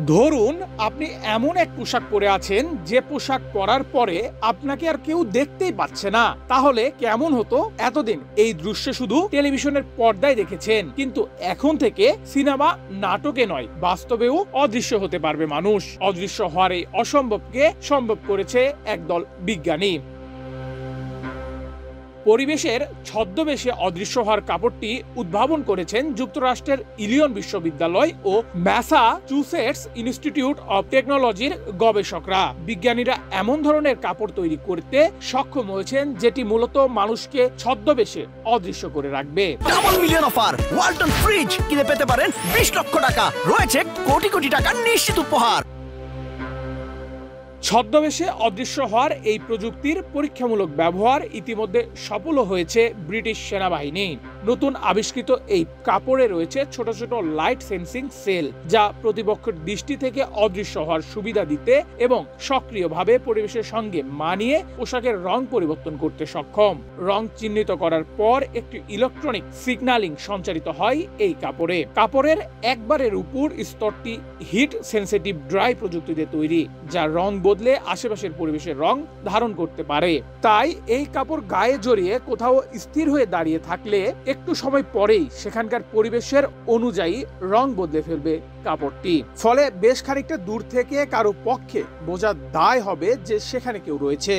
ধরুন আপনি এমন এক পোশাক পরে আছেন যে পোশাক পরার পরে আপনাকে আর কেউ দেখতেই পাচ্ছে না, তাহলে কেমন হতো? এতদিন এই দৃশ্য শুধু টেলিভিশনের পর্দায় দেখেছেন, কিন্তু এখন থেকে সিনেমা নাটকে নয়, বাস্তবেও অদৃশ্য হতে পারবে মানুষ। অদৃশ্য হওয়ার এই অসম্ভবকে সম্ভব করেছে একদল বিজ্ঞানী। পরিবেশের ছদ্মবেশে অদৃশ্য হওয়ার কাপড়টি উদ্ভাবন করেছেন যুক্তরাষ্ট্রের ইলিয়ন বিশ্ববিদ্যালয় ও ম্যাসাচুসেটস ইনস্টিটিউট অব টেকনোলজির গবেষকরা। বিজ্ঞানীরা এমন ধরনের কাপড় তৈরি করতে সক্ষম হয়েছেন যেটি মূলত মানুষকে ছদ্মবেশে অদৃশ্য করে রাখবে। Double million offer, Walton fridge কিনে পেতে পারেন 20 লক্ষ টাকা, রয়েছে কোটি কোটি টাকার নিশ্চিত উপহার। ছদ্মবেশে অদৃশ্য হওয়ার এই প্রযুক্তির পরীক্ষামূলক ব্যবহার ইতিমধ্যে সফল হয়েছে ব্রিটিশ সেনাবাহিনী। নতুন আবিষ্কৃত এই কাপড়ে রয়েছে ছোট ছোট লাইট সেন্সিং সেল, যা প্রতিপক্ষের দৃষ্টি থেকে অদৃশ্য হওয়ার সুবিধা দিতে এবং সক্রিয়ভাবে পরিবেশের সঙ্গে মানিয়ে পোশাকের রং পরিবর্তন করতে সক্ষম। রং চিহ্নিত করার পর একটি ইলেকট্রনিক সিগন্যালিং সঞ্চারিত হয় এই কাপড়ে। কাপড়ের একবারের উপর স্তরটি হিট সেন্সিটিভ ড্রাই প্রযুক্তিতে তৈরি, যা রং বদলে আশেপাশের পরিবেশের রং ধারণ করতে পারে। তাই এই কাপড় গায়ে জড়িয়ে কোথাও স্থির হয়ে দাঁড়িয়ে থাকলে একটু সময় পরেই সেখানকার পরিবেশের অনুযায়ী রং বদলে ফেলবে কাপড়টি। ফলে বেশ খানিকটা দূর থেকে কারো পক্ষে বোঝা দায় হবে যে সেখানে কেউ রয়েছে।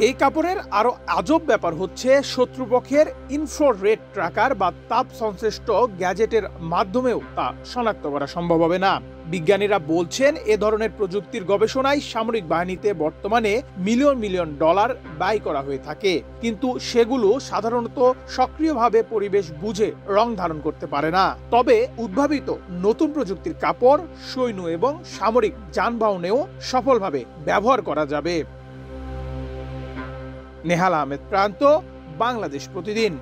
এই কাপড়ের আরো আজব ব্যাপার হচ্ছে, শত্রুপক্ষের ইনফ্রারেড ট্র্যাকার বা তাপ সংশ্লিষ্ট গ্যাজেটের মাধ্যমেও তা শনাক্ত করা সম্ভব হবে না। বিজ্ঞানীরা বলছেন এ ধরনের প্রযুক্তির গবেষণায় সামরিক বাহিনীতে বর্তমানে মিলিয়ন মিলিয়ন ডলার ব্যয় করা হয়ে থাকে, কিন্তু সেগুলো সাধারণত সক্রিয়ভাবে পরিবেশ বুঝে রং ধারণ করতে পারে না। তবে উদ্ভাবিত নতুন প্রযুক্তির কাপড় সৈন্য এবং সামরিক যানবাহনেও সফলভাবে ব্যবহার করা যাবে। নেহাল আহমেদ প্রান্ত, বাংলাদেশ প্রতিদিন।